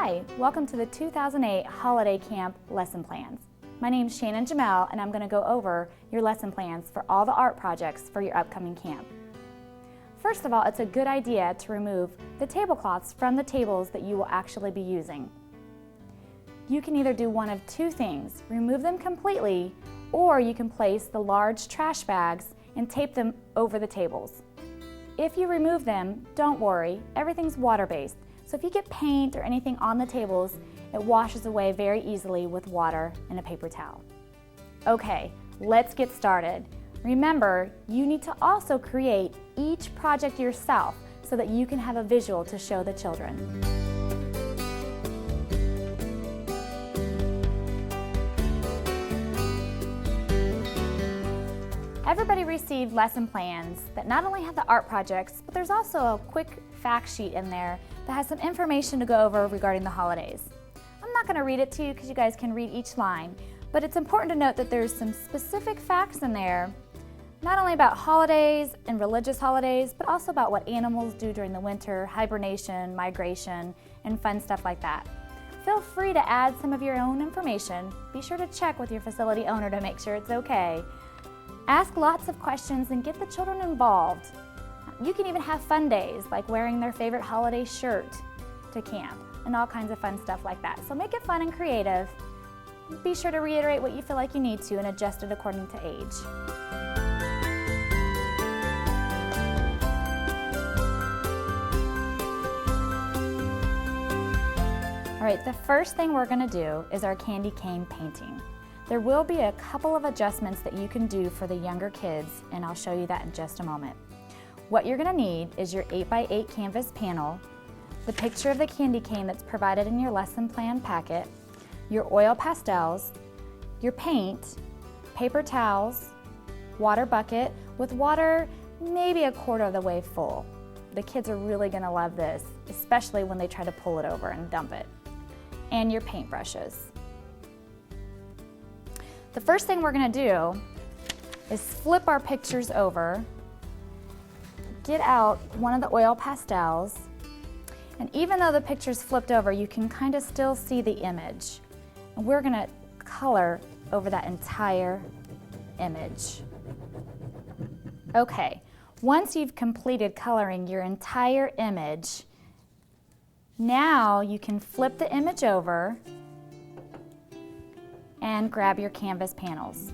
Hi, welcome to the 2008 Holiday Camp Lesson Plans. My name's Shannon Jamel and I'm going to go over your lesson plans for all the art projects for your upcoming camp. First of all, it's a good idea to remove the tablecloths from the tables that you will actually be using. You can either do one of two things, remove them completely, or you can place the large trash bags and tape them over the tables. If you remove them, don't worry, everything's water-based. So if you get paint or anything on the tables, it washes away very easily with water and a paper towel. Okay, let's get started. Remember, you need to also create each project yourself so that you can have a visual to show the children. Everybody received lesson plans that not only have the art projects, but there's also a quick fact sheet in there that has some information to go over regarding the holidays. I'm not going to read it to you because you guys can read each line, but it's important to note that there's some specific facts in there, not only about holidays and religious holidays, but also about what animals do during the winter, hibernation, migration, and fun stuff like that. Feel free to add some of your own information. Be sure to check with your facility owner to make sure it's okay. Ask lots of questions and get the children involved. You can even have fun days, like wearing their favorite holiday shirt to camp, and all kinds of fun stuff like that. So make it fun and creative. Be sure to reiterate what you feel like you need to and adjust it according to age. All right, the first thing we're going to do is our candy cane painting. There will be a couple of adjustments that you can do for the younger kids, and I'll show you that in just a moment. What you're going to need is your 8x8 canvas panel, the picture of the candy cane that's provided in your lesson plan packet, your oil pastels, your paint, paper towels, water bucket with water maybe a quarter of the way full. The kids are really going to love this, especially when they try to pull it over and dump it, and your paint brushes. The first thing we're going to do is flip our pictures over, get out one of the oil pastels, and even though the picture's flipped over, you can kind of still see the image. And we're going to color over that entire image. Okay, once you've completed coloring your entire image, now you can flip the image over and grab your canvas panels.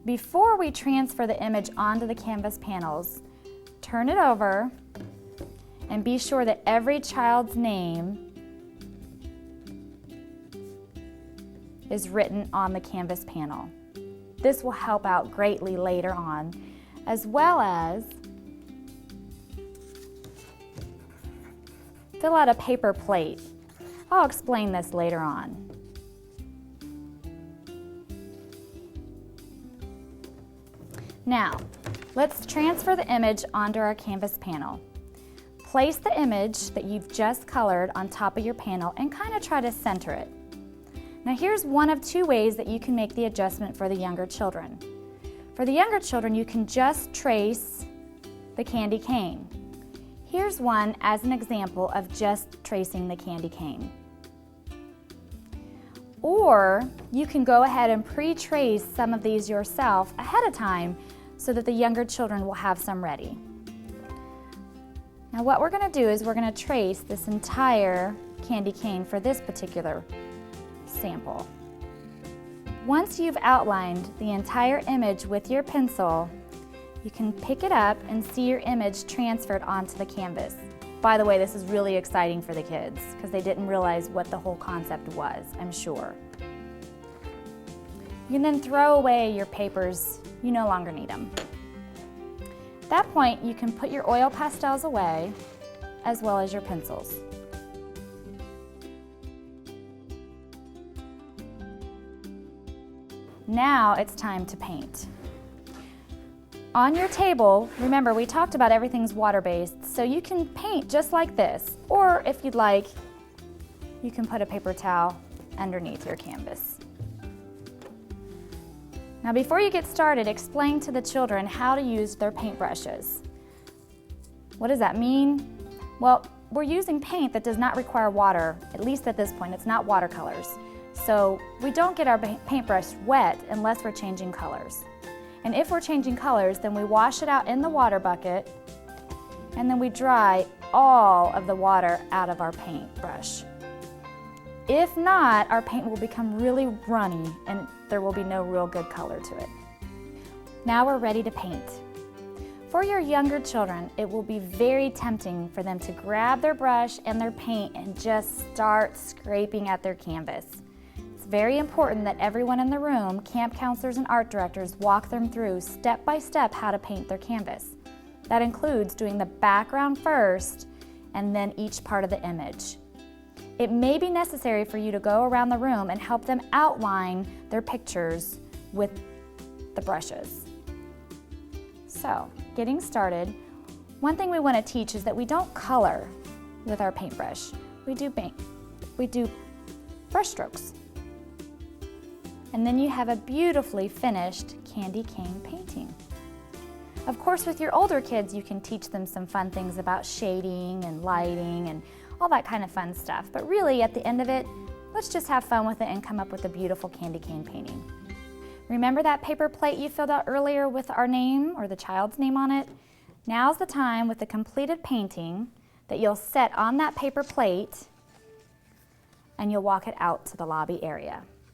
Before we transfer the image onto the canvas panels, turn it over and be sure that every child's name is written on the canvas panel. This will help out greatly later on, as well as fill out a paper plate. I'll explain this later on. Now, let's transfer the image onto our canvas panel. Place the image that you've just colored on top of your panel and kind of try to center it. Now here's one of two ways that you can make the adjustment for the younger children. For the younger children, you can just trace the candy cane. Here's one as an example of just tracing the candy cane. Or you can go ahead and pre-trace some of these yourself ahead of time so that the younger children will have some ready. Now what we're going to do is we're going to trace this entire candy cane for this particular sample. Once you've outlined the entire image with your pencil, you can pick it up and see your image transferred onto the canvas. By the way, this is really exciting for the kids because they didn't realize what the whole concept was, I'm sure. You can then throw away your papers. You no longer need them. At that point, you can put your oil pastels away as well as your pencils. Now it's time to paint. On your table, remember we talked about everything's water-based, so you can paint just like this, or if you'd like, you can put a paper towel underneath your canvas. Now before you get started, explain to the children how to use their paintbrushes. What does that mean? Well, we're using paint that does not require water, at least at this point. It's not watercolors. So we don't get our paintbrush wet unless we're changing colors. And if we're changing colors, then we wash it out in the water bucket, and then we dry all of the water out of our paintbrush. If not, our paint will become really runny and there will be no real good color to it. Now we're ready to paint. For your younger children, it will be very tempting for them to grab their brush and their paint and just start scraping at their canvas. It's very important that everyone in the room, camp counselors and art directors, walk them through step by step how to paint their canvas. That includes doing the background first and then each part of the image. It may be necessary for you to go around the room and help them outline their pictures with the brushes. So, getting started, one thing we want to teach is that we don't color with our paintbrush. We do paint. We do brush strokes. And then you have a beautifully finished candy cane painting. Of course, with your older kids, you can teach them some fun things about shading and lighting and all that kind of fun stuff. But really, at the end of it, let's just have fun with it and come up with a beautiful candy cane painting. Remember that paper plate you filled out earlier with our name or the child's name on it? Now's the time with the completed painting that you'll set on that paper plate and you'll walk it out to the lobby area.